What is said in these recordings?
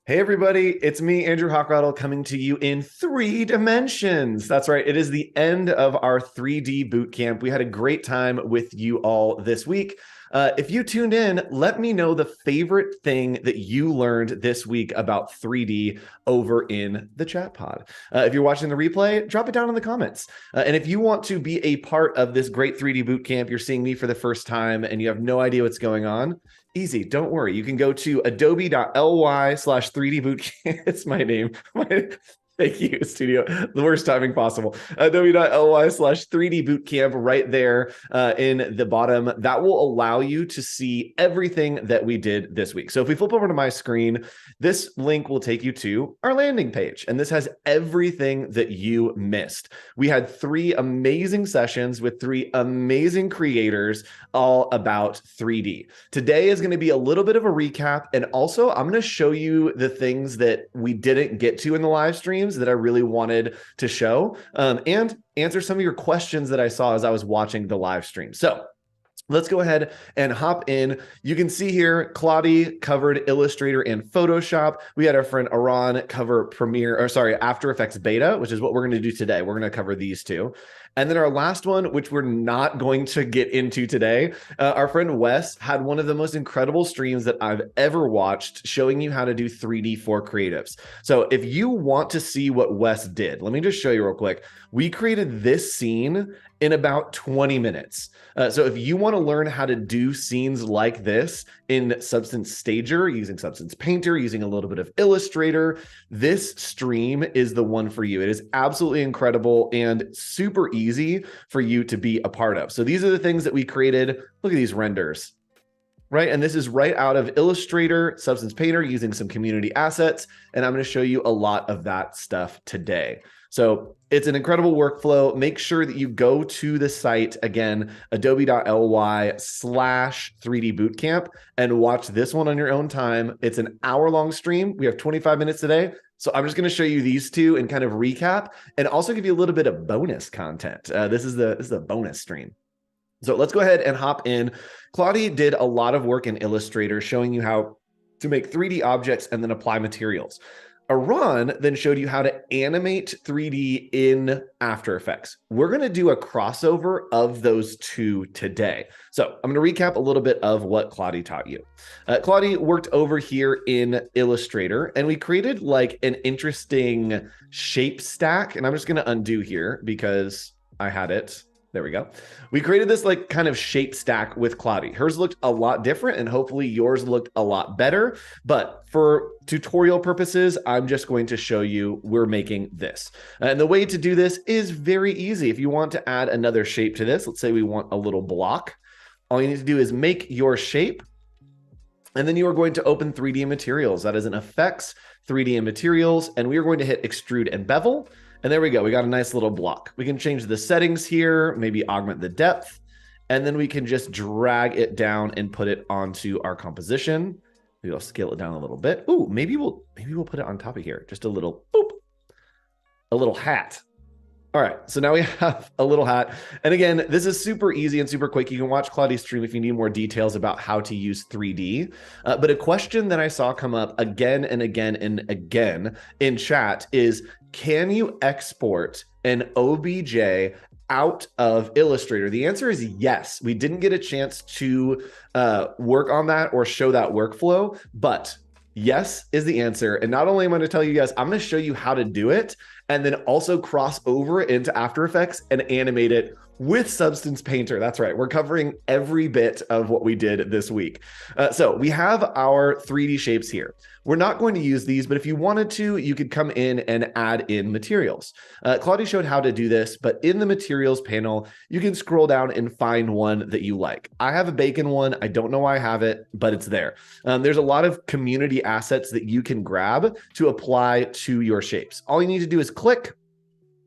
Hey everybody, it's me, Andrew Hochradel, coming to you in 3 dimensions. That's right, it is the end of our 3D bootcamp. We had a great time with you all this week. If you tuned in, let me know the favorite thing that you learned this week about 3D over in the chat pod. If you're watching the replay, drop it down in the comments. And if you want to be a part of this great 3D bootcamp, you're seeing me for the first time and you have no idea what's going on, easy, don't worry. You can go to adobe.ly/3D bootcamp. It's my name. Thank you, studio. The worst timing possible. Adobe.ly/3D bootcamp right there in the bottom. That will allow you to see everything that we did this week. So if we flip over to my screen, this link will take you to our landing page. And this has everything that you missed. We had 3 amazing sessions with 3 amazing creators all about 3D. Today is going to be a little bit of a recap. And also, I'm going to show you the things that we didn't get to in the live streams that I really wanted to show, and answer some of your questions that I saw as I was watching the live stream. So let's go ahead and hop in. You can see here, Claudia covered Illustrator and Photoshop. We had our friend Aran cover After Effects Beta, which is what we're going to do today. We're going to cover these 2. And then our last one, which we're not going to get into today, our friend Wes had one of the most incredible streams that I've ever watched, showing you how to do 3D for creatives. So if you want to see what Wes did, let me just show you real quick. We created this scene in about 20 minutes. So if you want to learn how to do scenes like this in Substance Stager, using Substance Painter, using a little bit of Illustrator, this stream is the one for you. It is absolutely incredible and super easy for you to be a part of. So these are the things that we created. Look at these renders. Right, and this is right out of Illustrator, Substance Painter, using some community assets, and I'm going to show you a lot of that stuff today. So it's an incredible workflow. Make sure that you go to the site, again, adobe.ly/3D bootcamp, and watch this one on your own time. It's an hour-long stream. We have 25 minutes today. So I'm just going to show you these 2 and kind of recap, and also give you a little bit of bonus content. This is the bonus stream. So let's go ahead and hop in. Claudia did a lot of work in Illustrator showing you how to make 3D objects and then apply materials. Aran then showed you how to animate 3D in After Effects. We're going to do a crossover of those 2 today. So I'm going to recap a little bit of what Claudia taught you. Claudia worked over here in Illustrator, and we created like an interesting shape stack. And I'm just going to undo here because I had it. There we go. We created this like kind of shape stack with Claudia. Hers looked a lot different and hopefully yours looked a lot better. But for tutorial purposes, I'm just going to show you we're making this. And the way to do this is very easy. If you want to add another shape to this, let's say we want a little block. All you need to do is make your shape. And then you are going to open 3D materials. That is an effects, 3D and materials. And we are going to hit extrude and bevel. And there we go. We got a nice little block. We can change the settings here, maybe augment the depth, and then we can just drag it down and put it onto our composition. Maybe I'll scale it down a little bit. Ooh, maybe we'll put it on top of here. Just a little boop, a little hat. All right, so now we have a little hat. And again, this is super easy and super quick. You can watch Claudia's stream if you need more details about how to use 3D. But a question that I saw come up again and again and again in chat is, can you export an OBJ out of Illustrator? The answer is yes. We didn't get a chance to work on that or show that workflow, but yes is the answer. And not only am I going to tell you guys, I'm going to show you how to do it and then also cross over into After Effects and animate it with Substance Painter. That's right. We're covering every bit of what we did this week. So we have our 3D shapes here. We're not going to use these, but if you wanted to, you could come in and add in materials. Claudia showed how to do this, but in the materials panel, you can scroll down and find one that you like. I have a bacon one. I don't know why I have it, but it's there. There's a lot of community assets that you can grab to apply to your shapes. All you need to do is click,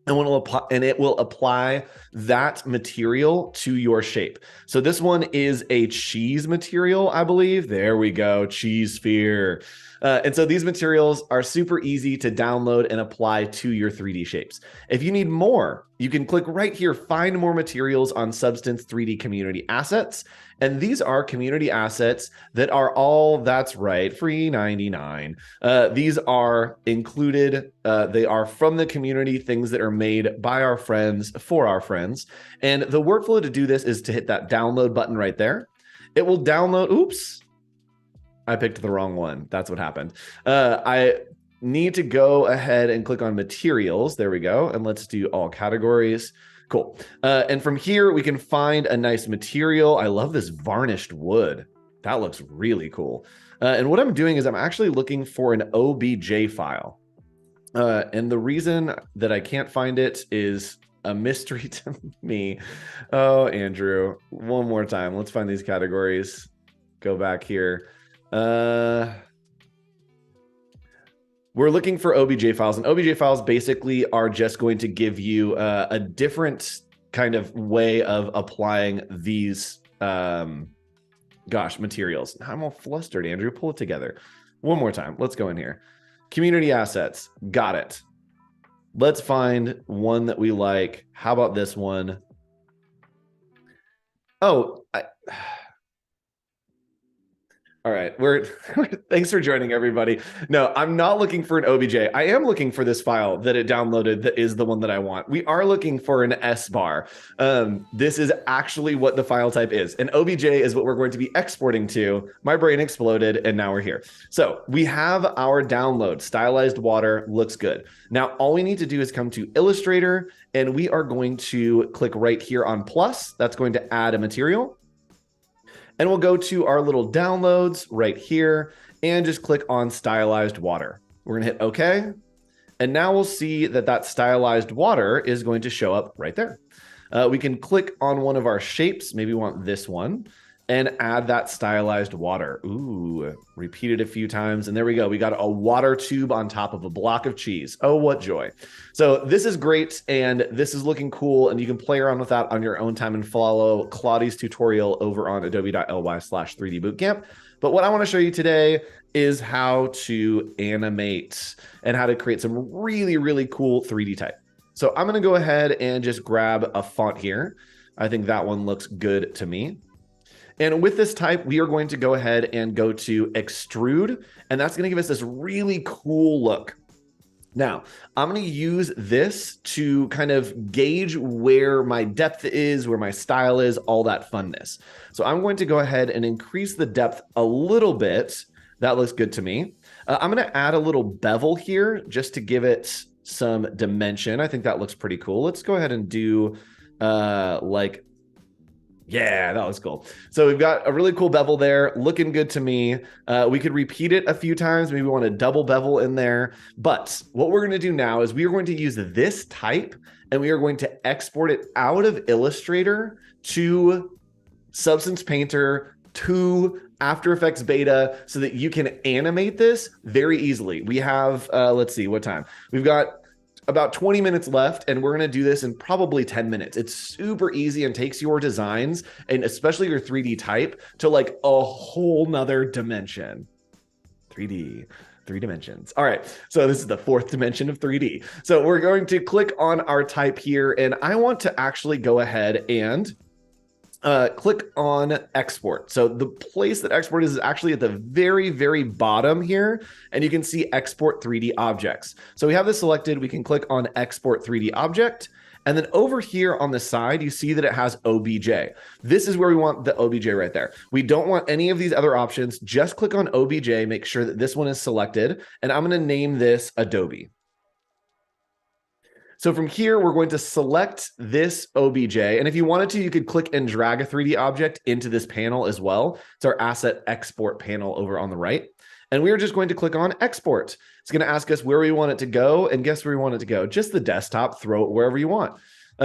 and it will apply that material to your shape. So this one is a cheese material, I believe. There we go, cheese sphere. And so these materials are super easy to download and apply to your 3D shapes. If you need more you can click right here, find more materials on Substance 3D community assets. And these are community assets that are all, that's right, free 99. These are included. They are from the community, things that are made by our friends for our friends. And the workflow to do this is to hit that download button right there. It will download. Oops, I picked the wrong one. That's what happened. I need to go ahead and click on materials. There we go. And let's do all categories. Cool. And from here, we can find a nice material. I love this varnished wood. That looks really cool. And what I'm doing is I'm actually looking for an OBJ file. And the reason that I can't find it is a mystery to me. Oh, Andrew, one more time. Let's find these categories. Go back here. We're looking for OBJ files, and OBJ files basically are just going to give you a different kind of way of applying these, materials. I'm all flustered, Andrew. Pull it together. One more time. Let's go in here. Community assets. Got it. Let's find one that we like. How about this one? Oh, all right, thanks for joining, everybody. No, I'm not looking for an OBJ. I am looking for this file that it downloaded that is the one that I want. We are looking for an S bar. This is actually what the file type is. An OBJ is what we're going to be exporting to. My brain exploded, and now we're here. So we have our download. Stylized water looks good. Now, all we need to do is come to Illustrator, and we are going to click right here on plus. That's going to add a material. And we'll go to our little downloads right here and just click on stylized water. We're gonna hit OK. And now we'll see that that stylized water is going to show up right there. We can click on one of our shapes. Maybe we want this one and add that stylized water. Ooh, repeat it a few times. And there we go. We got a water tube on top of a block of cheese. Oh, what joy. So this is great. And this is looking cool. And you can play around with that on your own time and follow Claudia's tutorial over on adobe.ly/3D Bootcamp. But what I want to show you today is how to animate and how to create some really, really cool 3D type. So I'm going to go ahead and just grab a font here. I think that one looks good to me. And with this type, we are going to go ahead and go to extrude, and that's going to give us this really cool look. Now, I'm going to use this to kind of gauge where my depth is, where my style is, all that funness. So I'm going to go ahead and increase the depth a little bit. That looks good to me. I'm going to add a little bevel here just to give it some dimension. I think that looks pretty cool. Let's go ahead and do yeah, that was cool. So we've got a really cool bevel there, looking good to me. We could repeat it a few times. Maybe we want a double bevel in there. But what we're going to do now is we are going to use this type, and we are going to export it out of Illustrator to Substance Painter to After Effects Beta so that you can animate this very easily. We have, let's see, what time? We've got about 20 minutes left, and we're going to do this in probably 10 minutes. It's super easy and takes your designs, and especially your 3D type, to like a whole nother dimension. 3D, 3 dimensions. All right, so this is the 4th dimension of 3D. So we're going to click on our type here, and I want to actually go ahead and click on export. So the place that export is actually at the very, very bottom here, and you can see export 3D objects. So we have this selected. We can click on export 3D object. And then over here on the side, you see that it has OBJ. This is where we want the OBJ right there. We don't want any of these other options. Just click on OBJ, make sure that this one is selected. And I'm going to name this Adobe. So from here, we're going to select this OBJ. And if you wanted to, you could click and drag a 3D object into this panel as well. It's our asset export panel over on the right. And we're just going to click on export. It's going to ask us where we want it to go. And guess where we want it to go? Just the desktop, throw it wherever you want.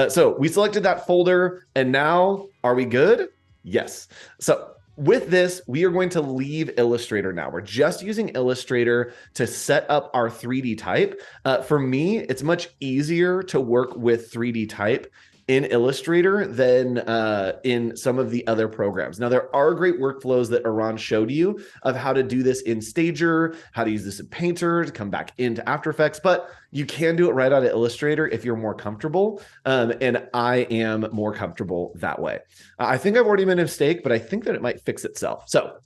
So we selected that folder. And now, are we good? Yes. So with this, we are going to leave Illustrator now. We're just using Illustrator to set up our 3D type. For me, it's much easier to work with 3D type in Illustrator than in some of the other programs. Now, there are great workflows that Aran showed you of how to do this in Stager, how to use this in Painter to come back into After Effects, but you can do it right out of Illustrator if you're more comfortable, and I am more comfortable that way. I think I've already made a mistake, but I think that it might fix itself. So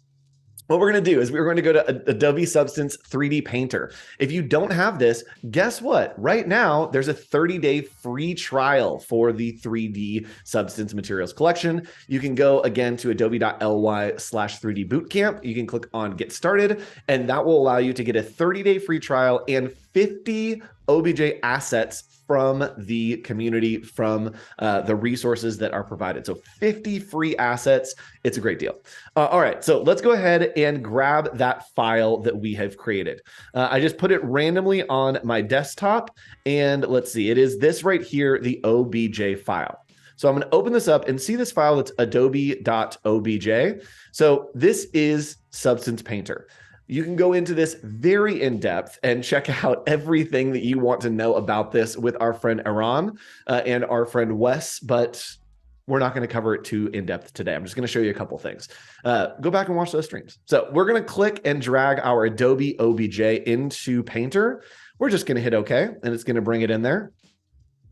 what we're going to do is we're going to go to Adobe Substance 3D Painter. If you don't have this, guess what? Right now, there's a 30-day free trial for the 3D Substance Materials Collection. You can go again to adobe.ly/3D Bootcamp. You can click on Get Started, and that will allow you to get a 30-day free trial and 50 OBJ assets from the community, from the resources that are provided. So 50 free assets. It's a great deal. All right, so let's go ahead and grab that file that we have created. I just put it randomly on my desktop, and let's see, it is this right here, the OBJ file. So I'm going to open this up and see this file that's adobe.obj. So this is Substance Painter. You can go into this very in-depth and check out everything that you want to know about this with our friend Aran and our friend Wes, but we're not going to cover it too in-depth today. I'm just going to show you a couple things. Go back and watch those streams. So we're going to click and drag our Adobe OBJ into Painter. We're just going to hit OK, and it's going to bring it in there.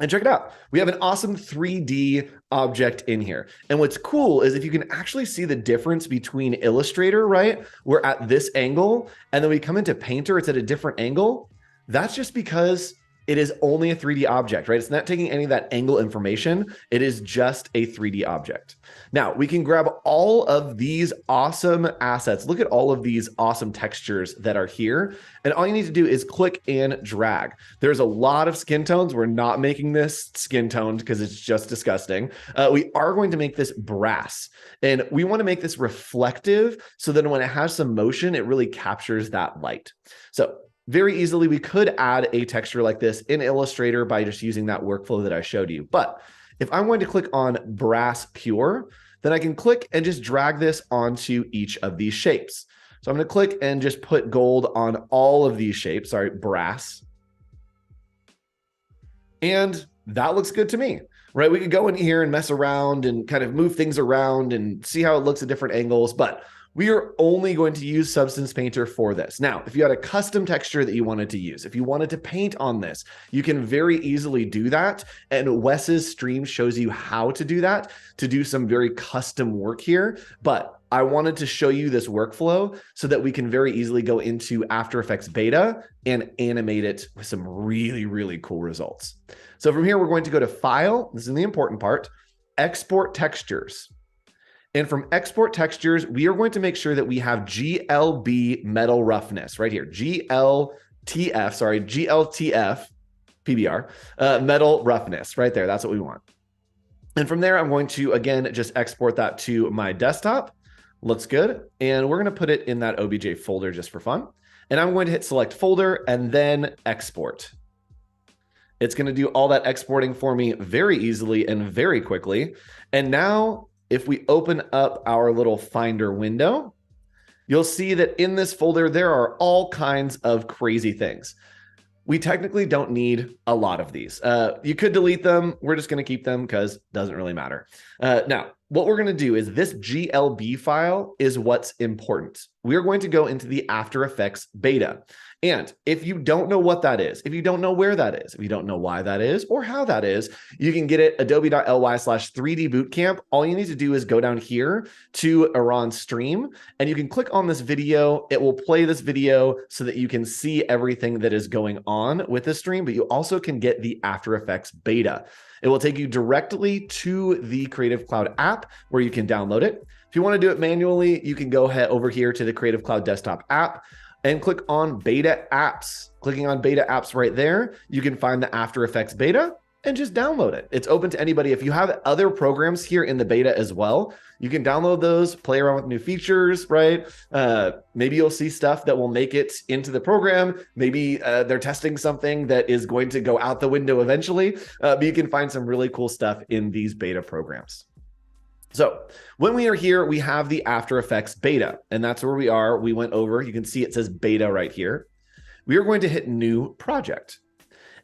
And check it out. We have an awesome 3D object in here. And what's cool is if you can actually see the difference between Illustrator, right? We're at this angle, and then we come into Painter, it's at a different angle. That's just because it is only a 3D object, right? It's not taking any of that angle information. It is just a 3D object. Now, we can grab all of these awesome assets. Look at all of these awesome textures that are here. And all you need to do is click and drag. There's a lot of skin tones. We're not making this skin toned because it's just disgusting. We are going to make this brass. And we want to make this reflective so that when it has some motion, it really captures that light. So very easily, we could add a texture like this in Illustrator by just using that workflow that I showed you. But if I'm going to click on Brass Pure, then I can click and just drag this onto each of these shapes. So I'm going to click and just put gold on all of these shapes, sorry, brass. And that looks good to me, right? We could go in here and mess around and kind of move things around and see how it looks at different angles, but we are only going to use Substance Painter for this. Now, if you had a custom texture that you wanted to use, if you wanted to paint on this, you can very easily do that. And Wes's stream shows you how to do that, to do some very custom work here. But I wanted to show you this workflow so that we can very easily go into After Effects Beta and animate it with some really, really cool results. So from here, we're going to go to File. This is the important part, Export Textures. And from Export Textures, we are going to make sure that we have GLB Metal Roughness right here. GLTF, sorry, GLTF PBR, Metal Roughness right there. That's what we want. And from there, I'm going to, again, just export that to my desktop. Looks good. And we're going to put it in that OBJ folder just for fun. And I'm going to hit Select Folder and then Export. It's going to do all that exporting for me very easily and very quickly. And now, if we open up our little Finder window, you'll see that in this folder, there are all kinds of crazy things. We technically don't need a lot of these. You could delete them. We're just going to keep them because it doesn't really matter. Now, what we're going to do is this GLB file is what's important. We are going to go into the After Effects beta. And if you don't know what that is, if you don't know where that is, if you don't know why that is or how that is, you can get it adobe.ly/3D Bootcamp. All you need to do is go down here to Aran's stream and you can click on this video. It will play this video so that you can see everything that is going on with the stream, but you also can get the After Effects beta. It will take you directly to the Creative Cloud app where you can download it. If you want to do it manually, you can go head over here to the Creative Cloud desktop app and click on Beta Apps. Clicking on Beta Apps right there, you can find the After Effects beta and just download it. It's open to anybody. If you have other programs here in the beta as well, you can download those, play around with new features, right? Maybe you'll see stuff that will make it into the program. Maybe they're testing something that is going to go out the window eventually, but you can find some really cool stuff in these beta programs. So when we are here, we have the After Effects beta, and that's where we are. We went over, you can see it says beta right here. We are going to hit New Project.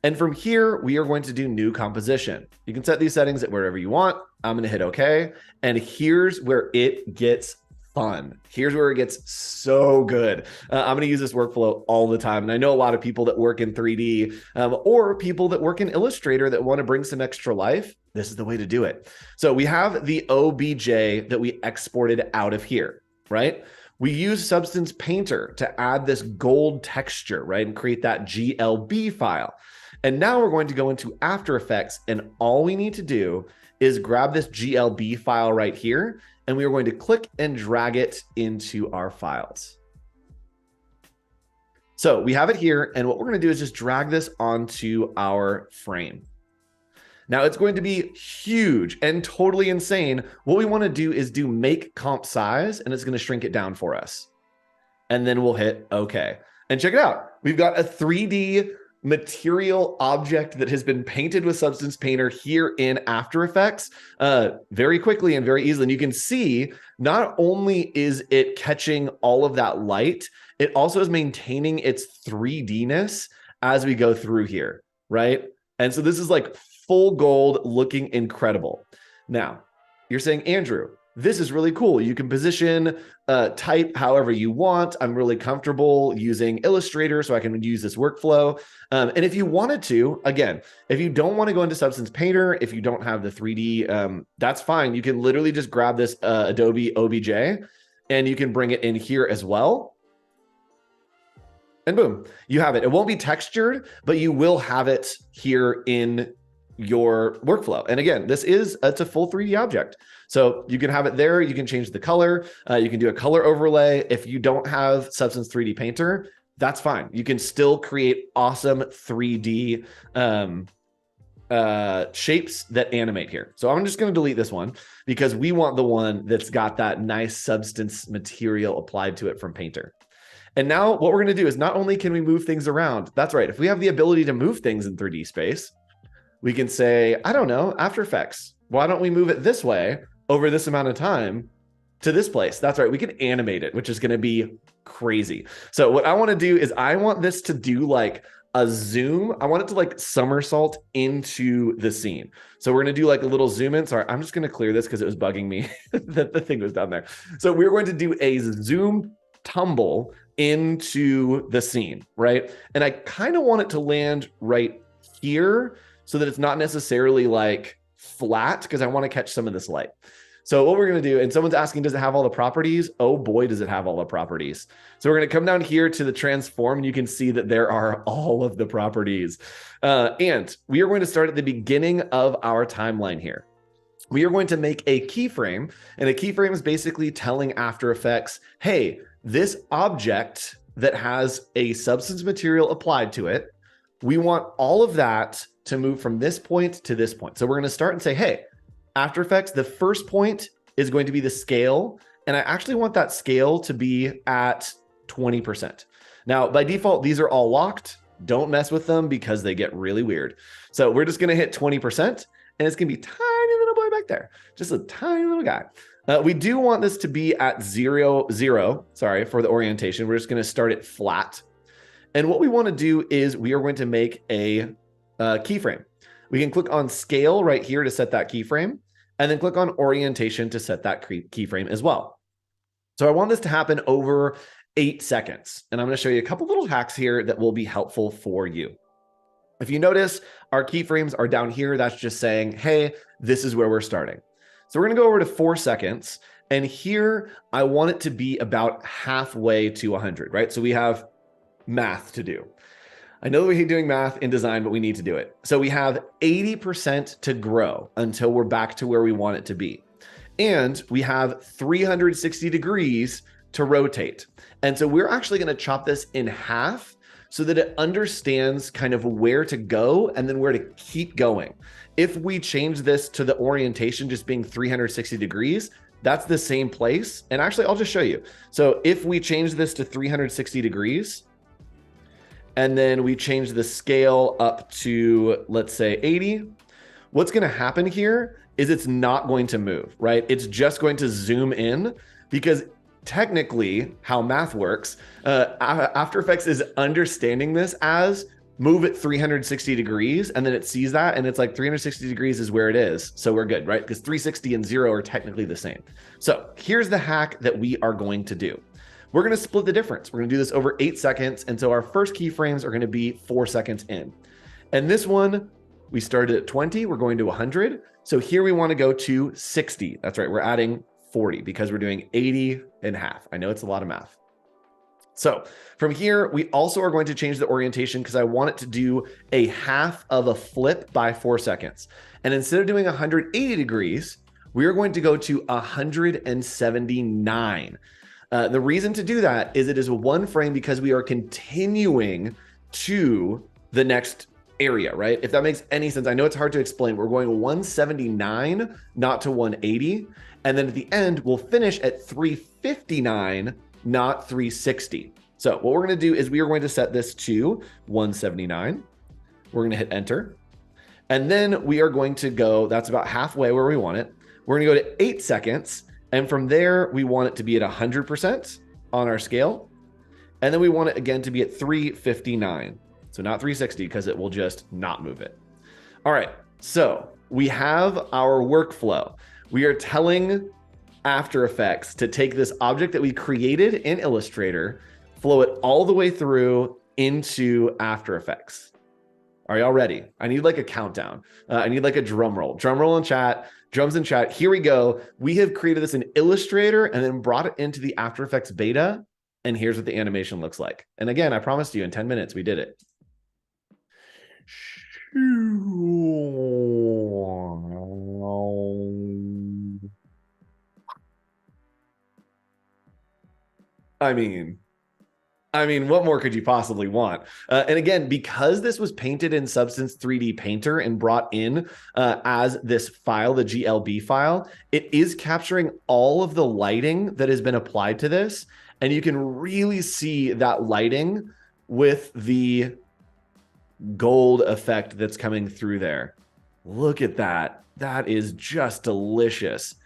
And from here, we are going to do new composition. You can set these settings at wherever you want. I'm going to hit OK. And here's where it gets fun. Here's where it gets so good. I'm going to use this workflow all the time. And I know a lot of people that work in 3D or people that work in Illustrator that want to bring some extra life. This is the way to do it. So we have the OBJ that we exported out of here, right? We use Substance Painter to add this gold texture, right? And create that GLB file. And now we're going to go into After Effects, and all we need to do is grab this GLB file right here, and we are going to click and drag it into our files. So we have it here, and what we're going to do is just drag this onto our frame. Now it's going to be huge and totally insane. What we want to do is do make comp size, and it's going to shrink it down for us. And then we'll hit OK. And check it out. We've got a 3D material object that has been painted with Substance Painter here in After Effects very quickly and very easily. And you can see not only is it catching all of that light, it also is maintaining its 3D-ness as we go through here, right? And so this is like full gold, looking incredible. Now, you're saying, Andrew, this is really cool. You can position, type however you want. I'm really comfortable using Illustrator, so I can use this workflow. And if you wanted to, again, if you don't want to go into Substance Painter, if you don't have the 3D, that's fine. You can literally just grab this Adobe OBJ, and you can bring it in here as well. And boom, you have it. It won't be textured, but you will have it here in your workflow. And again, it's a full 3D object. So you can have it there. You can change the color. You can do a color overlay. If you don't have Substance 3D Painter, that's fine. You can still create awesome 3D shapes that animate here. So I'm just going to delete this one because we want the one that's got that nice substance material applied to it from Painter. And now what we're going to do is not only can we move things around, that's right. If we have the ability to move things in 3D space, we can say, I don't know, After Effects, why don't we move it this way over this amount of time to this place? That's right. We can animate it, which is going to be crazy. So what I want to do is I want this to do like a zoom. I want it to like somersault into the scene. So we're going to do like a little zoom in. Sorry, I'm just going to clear this because it was bugging me that the thing was down there. So we're going to do a zoom tumble into the scene, right? And I kind of want it to land right here so that it's not necessarily like flat because I want to catch some of this light. So what we're going to do, and someone's asking, does it have all the properties? Oh boy, does it have all the properties. So we're going to come down here to the transform, and you can see that there are all of the properties. And we are going to start at the beginning of our timeline here. We are going to make a keyframe, and a keyframe is basically telling After Effects, hey, this object that has a substance material applied to it, we want all of that to move from this point to this point. So we're going to start and say, hey, After Effects, the first point is going to be the scale. And I actually want that scale to be at 20%. Now, by default, these are all locked. Don't mess with them because they get really weird. So we're just going to hit 20%, and it's going to be tiny little boy back there. Just a tiny little guy. We do want this to be at 0, 0, sorry, for the orientation. We're just going to start it flat. And what we want to do is we are going to make a keyframe. We can click on scale right here to set that keyframe, and then click on orientation to set that keyframe as well. So I want this to happen over 8 seconds. And I'm going to show you a couple little hacks here that will be helpful for you. If you notice, our keyframes are down here. That's just saying, hey, this is where we're starting. So we're going to go over to 4 seconds. And here I want it to be about halfway to 100, right? So we have math to do. I know that we hate doing math in design, but we need to do it. So we have 80% to grow until we're back to where we want it to be. And we have 360 degrees to rotate. And so we're actually going to chop this in half so that it understands kind of where to go and then where to keep going. If we change this to the orientation just being 360 degrees, that's the same place. And actually, I'll just show you. So if we change this to 360 degrees, and then we change the scale up to, let's say, 80, what's going to happen here is it's not going to move, right? It's just going to zoom in because technically how math works, After Effects is understanding this as move it 360 degrees, and then it sees that, and it's like 360 degrees is where it is. So we're good, right? Because 360 and 0 are technically the same. So here's the hack that we are going to do. We're going to split the difference. We're going to do this over 8 seconds. And so our first keyframes are going to be 4 seconds in. And this one, we started at 20. We're going to 100. So here we want to go to 60. That's right. We're adding 40 because we're doing 80 in half. I know it's a lot of math. So from here, we also are going to change the orientation because I want it to do a half of a flip by 4 seconds. And instead of doing 180 degrees, we are going to go to 179. The reason to do that is it is one frame because we are continuing to the next area, right? If that makes any sense. I know it's hard to explain. We're going 179, not to 180. And then at the end, we'll finish at 359, not 360. So what we're going to do is we are going to set this to 179. We're going to hit enter. And then we are going to go, that's about halfway where we want it. We're going to go to 8 seconds. And from there, we want it to be at 100% on our scale. And then we want it again to be at 359. So not 360 because it will just not move it. All right. So we have our workflow. We are telling After Effects to take this object that we created in Illustrator, flow it all the way through into After Effects. Are y'all ready? I need like a countdown. I need like a drum roll. Drum roll in chat, drums in chat. Here we go. We have created this in Illustrator and then brought it into the After Effects beta. And here's what the animation looks like. And again, I promised you in 10 minutes, we did it. I mean, what more could you possibly want? And again, because this was painted in Substance 3D Painter and brought in as this file, the GLB file, it is capturing all of the lighting that has been applied to this. And you can really see that lighting with the gold effect that's coming through there. Look at that. That is just delicious.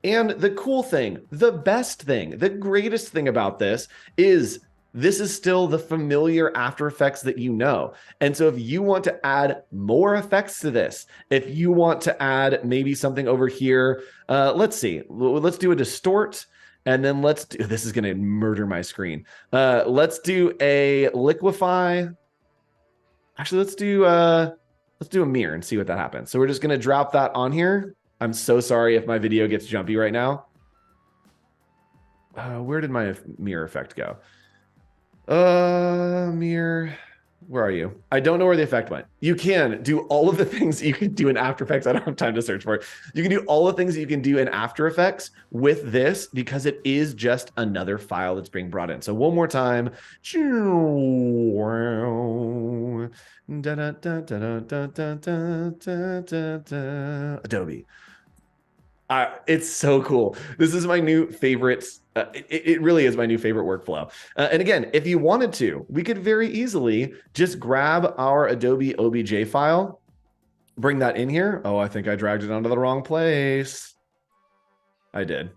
And the cool thing, the best thing, the greatest thing about this is this is still the familiar After Effects that you know. And so if you want to add more effects to this, if you want to add maybe something over here, let's see, let's do a distort. And then let's do, this is going to murder my screen. Let's do a liquefy. Actually, let's do a mirror and see what that happens. So we're just going to drop that on here. I'm so sorry if my video gets jumpy right now. Where did my mirror effect go? Mirror, where are you? I don't know where the effect went. You can do all of the things you can do in After Effects. I don't have time to search for it. You can do all the things that you can do in After Effects with this because it is just another file that's being brought in. So one more time. Adobe. It's so cool. This is my new favorite. It really is my new favorite workflow. And again, if you wanted to, we could very easily just grab our Adobe OBJ file, bring that in here. Oh, I think I dragged it onto the wrong place. I did.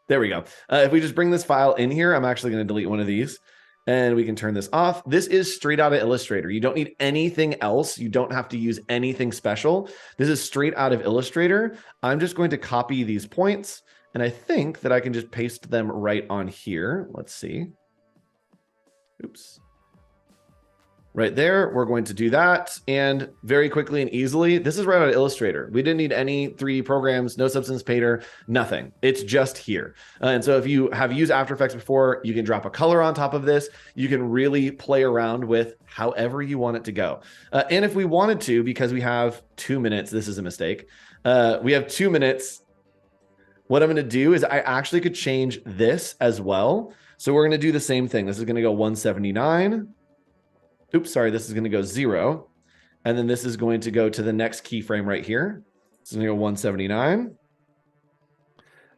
There we go. If we just bring this file in here, I'm actually going to delete one of these. And we can turn this off. This is straight out of Illustrator. You don't need anything else. You don't have to use anything special. This is straight out of Illustrator. I'm just going to copy these points. And I think that I can just paste them right on here. Let's see. Oops. Right there, we're going to do that. And very quickly and easily, this is right out of Illustrator. We didn't need any 3D programs, no Substance Painter, nothing. It's just here. And so if you have used After Effects before, you can drop a color on top of this. You can really play around with however you want it to go. And if we wanted to, because we have 2 minutes, this is a mistake. We have 2 minutes. What I'm going to do is I actually could change this as well. So we're going to do the same thing. This is going to go 179. Oops, sorry, this is going to go 0. And then this is going to go to the next keyframe right here. This is going to go 179.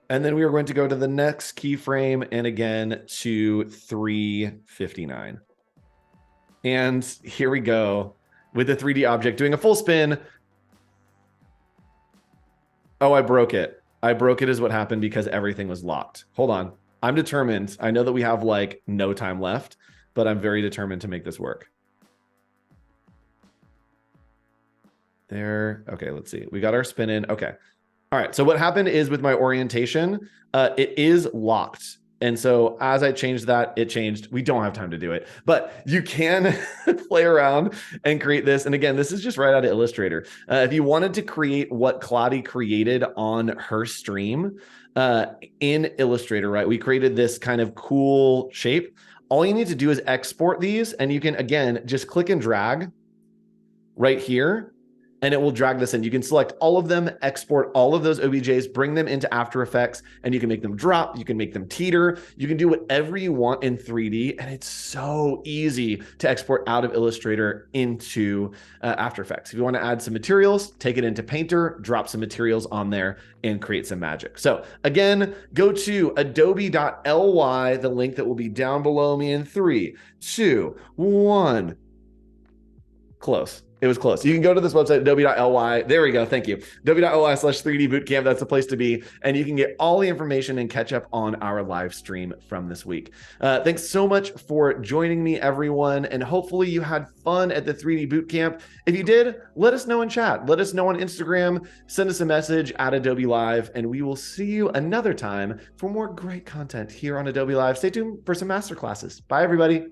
And then we are going to go to the next keyframe and again to 359. And here we go with the 3D object doing a full spin. Oh, I broke it. I broke it is what happened because everything was locked. Hold on. I'm determined. I know that we have like no time left, but I'm very determined to make this work. there. Okay, let's see. We got our spin in. Okay. All right. So what happened is with my orientation, it is locked. And so as I changed that, it changed. We don't have time to do it, but you can play around and create this. And again, this is just right out of Illustrator. If you wanted to create what Claudia created on her stream in Illustrator, right? We created this kind of cool shape. All you need to do is export these, and you can, again, just click and drag right here, and it will drag this in. You can select all of them, export all of those OBJs, bring them into After Effects, and you can make them drop, you can make them teeter, you can do whatever you want in 3D, and it's so easy to export out of Illustrator into After Effects. If you want to add some materials, take it into Painter, drop some materials on there, and create some magic. So again, go to adobe.ly, the link that will be down below me in 3, 2, 1. Close. It was close. You can go to this website, adobe.ly. There we go. Thank you. adobe.ly/3D Bootcamp. That's the place to be. And you can get all the information and catch up on our live stream from this week. Thanks so much for joining me, everyone. And hopefully you had fun at the 3D Bootcamp. If you did, let us know in chat. Let us know on Instagram. Send us a message at Adobe Live. And we will see you another time for more great content here on Adobe Live. Stay tuned for some masterclasses. Bye, everybody.